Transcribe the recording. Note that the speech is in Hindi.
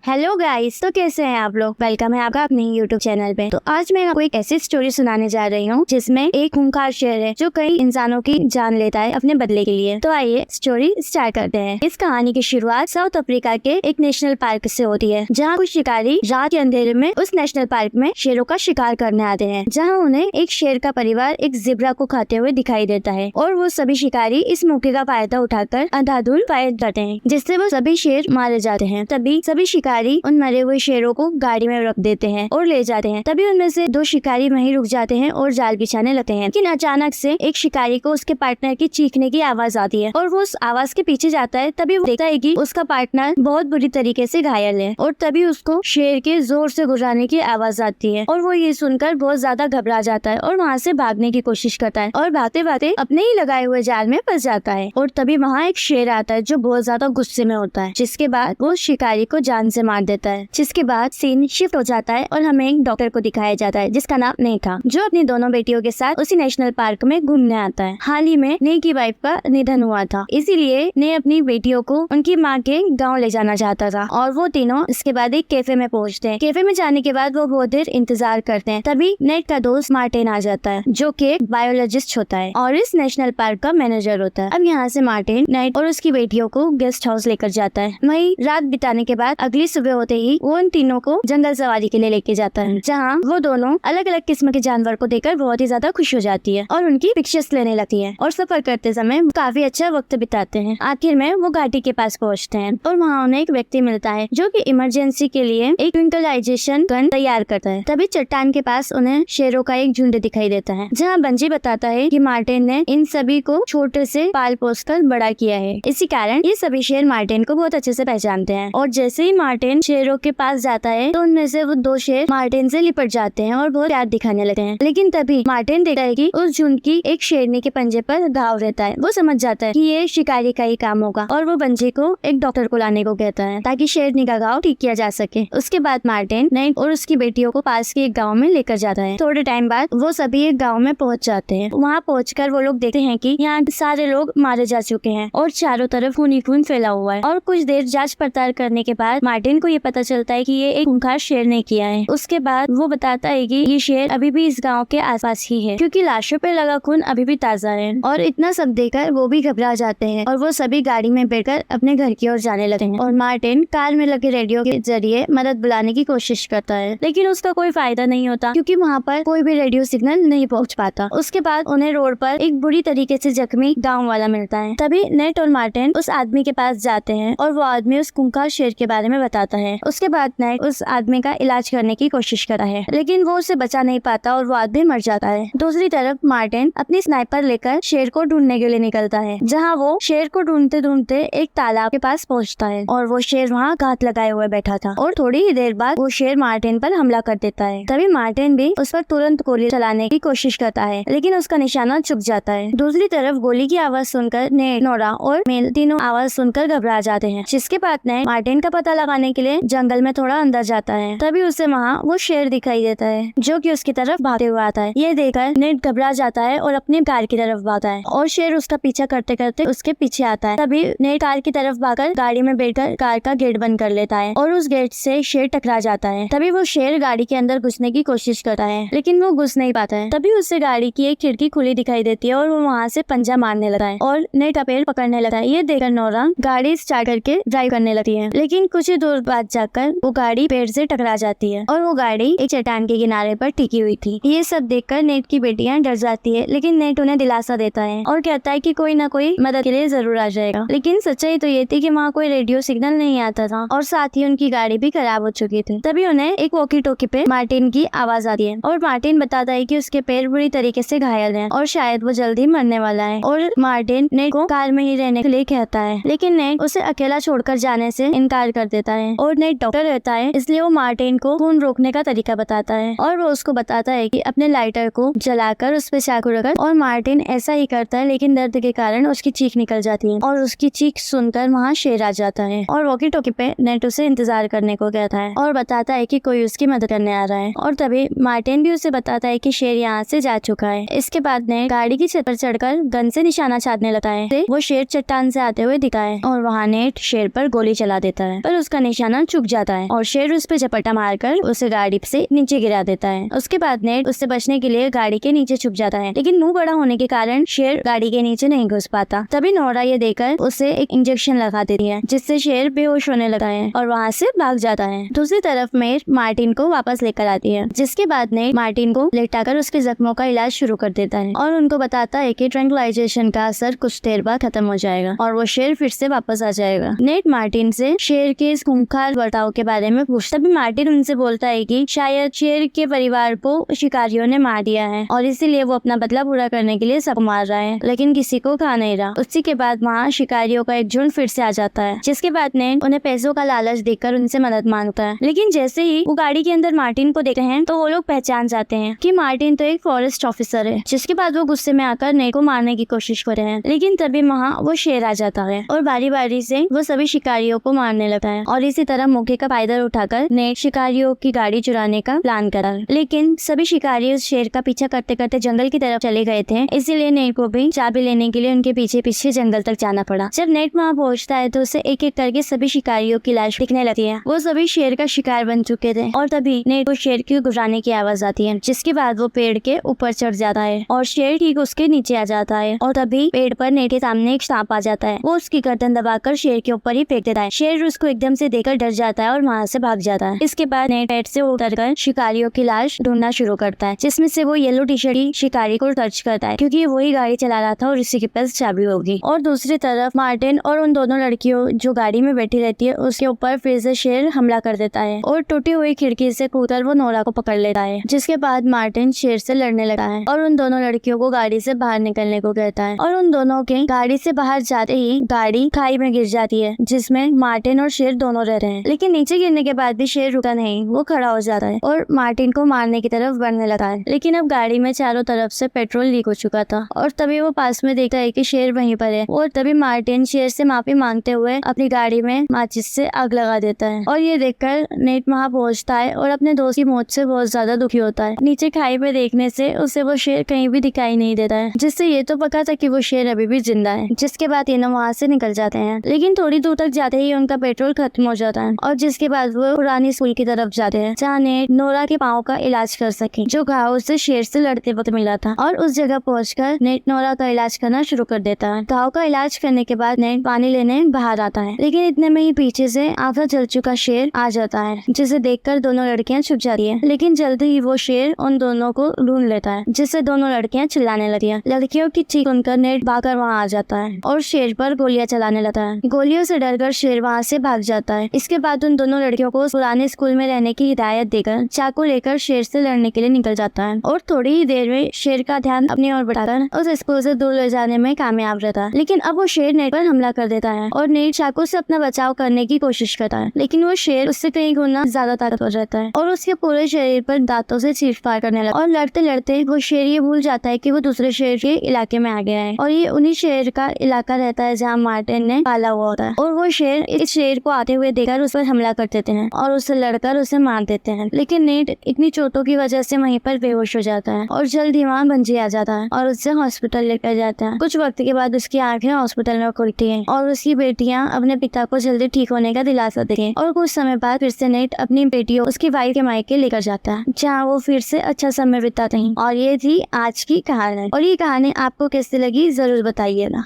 हेलो गाइस, तो कैसे हैं आप लोग। वेलकम है आपका अपने यूट्यूब चैनल पे। तो आज मैं आपको एक ऐसी स्टोरी सुनाने जा रही हूँ जिसमें एक खूंखार शेर है जो कई इंसानों की जान लेता है अपने बदले के लिए। तो आइए स्टोरी स्टार्ट करते हैं। इस कहानी की शुरुआत साउथ अफ्रीका के एक नेशनल पार्क से होती है, जहाँ कुछ शिकारी रात के अंधेरे में उस नेशनल पार्क में शेरों का शिकार करने आते हैं, जहाँ उन्हें एक शेर का परिवार एक जिब्रा को खाते हुए दिखाई देता है और वो सभी शिकारी इस मौके का फायदा उठाकर अंधाधुंध फायर करते हैं, जिससे वो सभी शेर मारे जाते हैं। तभी सभी शिकारी उन मरे हुए शेरों को गाड़ी में रख देते हैं और ले जाते हैं। तभी उनमें से दो शिकारी वहीं रुक जाते हैं और जाल बिछाने लगते हैं, लेकिन अचानक से एक शिकारी को उसके पार्टनर की चीखने की आवाज आती है और वो उस आवाज के पीछे जाता है। तभी वो देखता है कि उसका पार्टनर बहुत बुरी तरीके से घायल है और तभी उसको शेर के जोर से गुर्राने की आवाज आती है और वो ये सुनकर बहुत ज्यादा घबरा जाता है और वहाँ से भागने की कोशिश करता है और भागते भागते अपने ही लगाए हुए जाल में फंस जाता है। और तभी वहाँ एक शेर आता है जो बहुत ज्यादा गुस्से में होता है, जिसके बाद वो शिकारी को जान से मार देता है। जिसके बाद सीन शिफ्ट हो जाता है और हमें एक डॉक्टर को दिखाया जाता है जिसका नाम नेक था, जो अपनी दोनों बेटियों के साथ उसी नेशनल पार्क में घूमने आता है। हाल ही में नेक की वाइफ का निधन हुआ था, इसीलिए ने अपनी बेटियों को उनकी माँ के गाँव ले जाना चाहता था और वो तीनों इसके बाद एक कैफे में पहुँचते हैं। कैफे में जाने के बाद वो बहुत देर इंतजार करते हैं। तभी नेक का दोस्त मार्टिन आ जाता है, जो कि एक बायोलॉजिस्ट होता है और इस नेशनल पार्क का मैनेजर होता है। अब यहाँ से मार्टिन नेक और उसकी बेटियों को गेस्ट हाउस लेकर जाता है। वहीं रात बिताने के बाद अगली सुबह होते ही वो उन तीनों को जंगल सवारी के लिए लेके जाता है, जहाँ वो दोनों अलग अलग किस्म के जानवर को देखकर बहुत ही ज्यादा खुश हो जाती है और उनकी पिक्चर्स लेने लगती है और सफर करते समय काफी अच्छा वक्त बिताते हैं। आखिर में वो घाटी के पास पहुँचते हैं और वहाँ उन्हें एक व्यक्ति मिलता है जो कि इमरजेंसी के लिए एक ट्विंकलाइजेशन गन तैयार करता है। तभी चट्टान के पास उन्हें शेरों का एक झुंड दिखाई देता है, जहाँ बंजी बताता है कि मार्टिन ने इन सभी को छोटे से पाल पोस कर बड़ा किया है। इसी कारण ये सभी शेर मार्टिन को बहुत अच्छे से पहचानते हैं और जैसे ही मार्टिन शेरों के पास जाता है तो उनमें से वो दो शेर मार्टिन से लिपट जाते हैं और बहुत प्यार दिखाने लगते हैं। लेकिन तभी मार्टिन देखता है कि उस झुंड की एक शेरनी के पंजे पर घाव रहता है। वो समझ जाता है कि ये शिकारी का ही काम होगा और वो बंजी को एक डॉक्टर को लाने को कहता है ताकि शेरनी का घाव ठीक किया जा सके। उसके बाद मार्टिन नेक और उसकी बेटियों को पास के एक गाँव में लेकर जाता है। थोड़े टाइम बाद वो सभी एक गाँव में पहुँच जाते हैं। वहाँ पहुँचकर वो लोग देखते हैं कि यहाँ सारे लोग मारे जा चुके हैं और चारों तरफ खून ही खून फैला हुआ है। और कुछ देर जांच पड़ताल करने के बाद मार्टिन को ये पता चलता है कि ये एक खूंखार शेर ने किया है। उसके बाद वो बताता है कि ये शेर अभी भी इस गांव के आसपास ही है, क्योंकि लाशों पे लगा खून अभी भी ताजा है। और इतना सब देखकर वो भी घबरा जाते हैं और वो सभी गाड़ी में बैठकर अपने घर की ओर जाने लगते हैं। और मार्टिन कार में लगे रेडियो के जरिए मदद बुलाने की कोशिश करता है, लेकिन उसका कोई फायदा नहीं होता क्योंकि वहाँ पर कोई भी रेडियो सिग्नल नहीं पहुँच पाता। उसके बाद उन्हें रोड पर एक बुरी तरीके से जख्मी गाँव वाला मिलता है। तभी नेट और मार्टिन उस आदमी के पास जाते हैं और वो आदमी उस खूंखार शेर के बारे में बताता है। उसके बाद नेट उस आदमी का इलाज करने की कोशिश करता है, लेकिन वो उसे बचा नहीं पाता और वो आदमी मर जाता है। दूसरी तरफ मार्टिन अपनी स्नाइपर लेकर शेर को ढूंढने के लिए निकलता है, जहाँ वो शेर को ढूंढते ढूंढते एक तालाब के पास पहुँचता है और वो शेर वहाँ घात लगाए हुए बैठा था और थोड़ी ही देर बाद वो शेर मार्टिन पर हमला कर देता है। तभी मार्टिन भी उस पर तुरंत गोली चलाने की कोशिश करता है, लेकिन उसका निशाना चूक जाता है। दूसरी तरफ गोली की आवाज सुनकर नेट, नोरा और मेल तीनों आवाज सुनकर घबरा जाते हैं, जिसके बाद नेट मार्टिन का पता लगाने के लिए जंगल में थोड़ा अंदर जाता है। तभी उसे वहाँ वो शेर दिखाई देता है जो कि उसकी तरफ भागते हुए आता है। ये देखकर नेट घबरा जाता है और अपनी कार की तरफ भागता है और शेर उसका पीछा करते करते उसके पीछे आता है। तभी नेट कार की तरफ भागकर गाड़ी में बैठकर कार का गेट बंद कर लेता है और उस गेट से शेर टकरा जाता है। तभी वो शेर गाड़ी के अंदर घुसने की कोशिश करता है, लेकिन वो घुस नहीं पाता है। तभी उसे गाड़ी की एक खिड़की खुली दिखाई देती है और वो वहाँ से पंजा मारने लगता है और नेट का पैर पकड़ने लगता है। ये देखकर नोरा गाड़ी स्टार्ट करके ड्राइव करने लगती है, लेकिन कुछ ही दूर बाद जाकर वो गाड़ी पेड़ से टकरा जाती है और वो गाड़ी एक चट्टान के किनारे पर टिकी हुई थी। ये सब देखकर नेट की बेटियां डर जाती है, लेकिन नेट उन्हें दिलासा देता है और कहता है कि कोई ना कोई मदद के लिए जरूर आ जाएगा। लेकिन सच्चाई तो ये थी कि वहाँ कोई रेडियो सिग्नल नहीं आता था और साथ ही उनकी गाड़ी भी खराब हो चुकी थी। तभी उन्हें एक वॉकी टॉकी पे मार्टिन की आवाज आती है और मार्टिन बताता है कि उसके पैर बुरी तरीके से घायल हैं और शायद वो जल्दी मरने वाला है। और मार्टिन नेट को कार में ही रहने के लिए कहता है, लेकिन नेट उसे अकेला छोड़कर जाने से इनकार कर देता है। और नेट डॉक्टर रहता है, इसलिए वो मार्टिन को खून रोकने का तरीका बताता है और वो उसको बताता है कि अपने लाइटर को जलाकर उस पे चाकू रखकर। और मार्टिन ऐसा ही करता है, लेकिन दर्द के कारण उसकी चीख निकल जाती है और उसकी चीख सुनकर वहाँ शेर आ जाता है और वॉकी टॉकी पे नेट उसे इंतजार करने को कहता है और बताता है कि कोई उसकी मदद करने आ रहा है। और तभी मार्टिन भी उसे बताता है कि शेर यहाँ से जा चुका है। इसके बाद नेट गाड़ी की छत पर चढ़कर गन से निशाना साधने लगता है। वो शेर चट्टान से आते हुए दिखा है और वहाँ नेट शेर पर गोली चला देता है, पर उसका निशाना चूक जाता है और शेर उस पे झपटा मारकर उसे गाड़ी से नीचे गिरा देता है। उसके बाद नेट उससे बचने के लिए गाड़ी के नीचे छुप जाता है, लेकिन मुंह बड़ा होने के कारण शेर गाड़ी के नीचे नहीं घुस पाता। तभी नोरा ये देखकर उसे एक इंजेक्शन लगा देती है, जिससे शेर बेहोश होने लगता है और वहाँ से भाग जाता है। दूसरी तरफ मेट मार्टिन को वापस लेकर आती है, जिसके बाद नेट मार्टिन को लेटाकर उसके जख्मों का इलाज शुरू कर देता है और उनको बताता है कि ट्रैंक्विलाइजेशन का असर कुछ देर बाद खत्म हो जाएगा और वो शेर फिर से वापस आ जाएगा। नेट मार्टिन से शेर के इस खूंखार बर्ताव के बारे में पूछता भी मार्टिन उनसे बोलता है कि शायद शेर के परिवार को शिकारियों ने मार दिया है और इसीलिए वो अपना बदला पूरा करने के लिए सबको मार रहा है, लेकिन किसी को खा नहीं रहा। उसी के बाद वहाँ शिकारियों का एक झुंड फिर से आ जाता है, जिसके बाद नेट उन्हें पैसों का लालच देकर उनसे मदद मांगता है। लेकिन जैसे ही वो गाड़ी के अंदर मार्टिन को देखते हैं तो वो लोग पहचान जाते हैं कि मार्टिन तो एक फॉरेस्ट ऑफिसर है। जिसके बाद वो गुस्से में आकर नेट को मारने की कोशिश करते हैं, लेकिन तभी वहाँ वो शेर आ जाता है और बारी बारी से वो सभी शिकारियों को मारने लगता है। और इसी तरह मौके का फायदा उठाकर नेट शिकारियों की गाड़ी चुराने का प्लान करा, लेकिन सभी शिकारी उस शेर का पीछा करते करते जंगल की तरफ चले गए थे, इसीलिए नेट को भी चाबी लेने के लिए उनके पीछे पीछे जंगल तक जाना पड़ा। जब नेट वहाँ पहुँचता है तो उसे एक एक करके सभी शिकारियों की लाश दिखने लगती है। वो सभी शेर का शिकार बन चुके थे और तभी नेट को शेर की गुर्राने की आवाज आती है, जिसके बाद वो पेड़ के ऊपर चढ़ जाता है और शेर ठीक उसके नीचे आ जाता है और तभी पेड़ पर नेट के सामने एक सांप आ जाता है। वो उसकी गर्दन दबाकर शेर के ऊपर ही फेंक देता है। शेर उसको एकदम से देखकर डर जाता है और वहाँ से भाग जाता है। इसके बाद नेट पेड़ से उतरकर शिकारियों की लाश ढूंढना शुरू करता है, जिसमें से वो येलो टी शर्ट शिकारी को सर्च करता है, क्योंकि वही गाड़ी चला रहा था और इसी के पास चाबी होगी। और दूसरी तरफ मार्टिन और उन दोनों लड़कियों जो गाड़ी में बैठी रहती है उसके ऊपर फिर से शेर हमला कर देता है और टूटी हुई खिड़की से कूदकर वो नोरा को पकड़ लेता है। जिसके बाद मार्टिन शेर से लड़ने लगा है और उन दोनों लड़कियों को गाड़ी से बाहर निकलने को कहता है और उन दोनों के गाड़ी से बाहर जाते ही गाड़ी खाई में गिर जाती है, जिसमें मार्टिन और शेर दोनों रह रहे हैं। लेकिन नीचे गिरने के बाद भी शेर रुका नहीं, वो खड़ा हो जाता है और मार्टिन को मारने की तरफ बढ़ने लगा है। लेकिन अब गाड़ी में चारों तरफ से पेट्रोल लीक हो चुका था और तभी वो पास में देखता है कि शेर वहीं पर है और तभी मार्टिन शेर से माफी मांगते हुए अपनी गाड़ी में माचिस से आग लगा देता है। और ये देखकर नेट वहाँ पहुँचता है और अपने दोस्त की मौत से बहुत ज्यादा दुखी होता है। नीचे खाई पे देखने से उसे वो शेर कहीं भी दिखाई नहीं देता है, जिससे ये तो पता था कि वो शेर अभी भी जिंदा है। जिसके बाद तीनों वहाँ से निकल जाते हैं, लेकिन थोड़ी दूर तक जाते ही उनका पेट्रोल खत्म हो जाता है और जिसके बाद वो पुरानी स्कूल की तरफ जाते हैं, जहाँ नेट नोरा के पाँव का इलाज कर सके, जो घाव उसे शेर से लड़ते वक्त मिला था। और उस जगह पहुंचकर नेट नोरा का इलाज करना शुरू कर देता है। घाव का इलाज करने के बाद नेट पानी लेने बाहर आता है, लेकिन इतने में ही पीछे से आधा जल चुका शेर आ जाता है, जिसे देखकर दोनों लड़कियां छुप जाती है। लेकिन जल्दी ही वो शेर उन दोनों को ढूंढ लेता है, जिससे दोनों लड़कियां चिल्लाने लगती है। लड़कियों की चीख सुनकर नेट भागकर वहाँ आ जाता है और शेर पर गोलियां चलाने लगता है। गोलियों से डरकर शेर वहाँ से भाग जाता है। इसके बाद उन दोनों लड़कियों को पुराने स्कूल में रहने की हिदायत देकर चाकू लेकर शेर से लड़ने के लिए निकल जाता है और थोड़ी ही देर में शेर का ध्यान अपनी ओर बढ़ाकर उस स्कूल से दूर ले जाने में कामयाब रहता है। लेकिन अब वो शेर नेट पर हमला कर देता है और नेट चाकू से अपना बचाव करने की कोशिश करता है, लेकिन वो शेर उससे कई गुना ज्यादा ताकतवर रहता है और उसके पूरे शरीर पर दांतों से चीर-फाड़ करने लगता है। और लड़ते लड़ते वो शेर ये भूल जाता है कि वो दूसरे शेर के इलाके में आ गया है और ये उन्हीं शेर का इलाका रहता है जहाँ मार्टिन ने पाला हुआ होता है। और वो शेर इस शेर को आते हुए देखकर उस पर हमला कर देते हैं और उससे लड़कर उसे मार देते हैं। लेकिन नेट इतनी चोटों की वजह से वहीं पर बेहोश हो जाता है और जल्द ही वहाँ बंजी आ जाता है और उससे हॉस्पिटल लेकर जाता है। कुछ वक्त के बाद उसकी आंखें हॉस्पिटल में खुलती है और उसकी बेटियां अपने पिता को जल्दी ठीक होने का दिलासा देती हैं। और कुछ समय बाद फिर से नेट अपनी बेटियों उसकी वाइफ के मायके लेकर जाता है, जहाँ वो फिर से अच्छा समय बिताते हैं। और ये थी आज की कहानी और ये कहानी आपको कैसी लगी जरूर बताइएगा।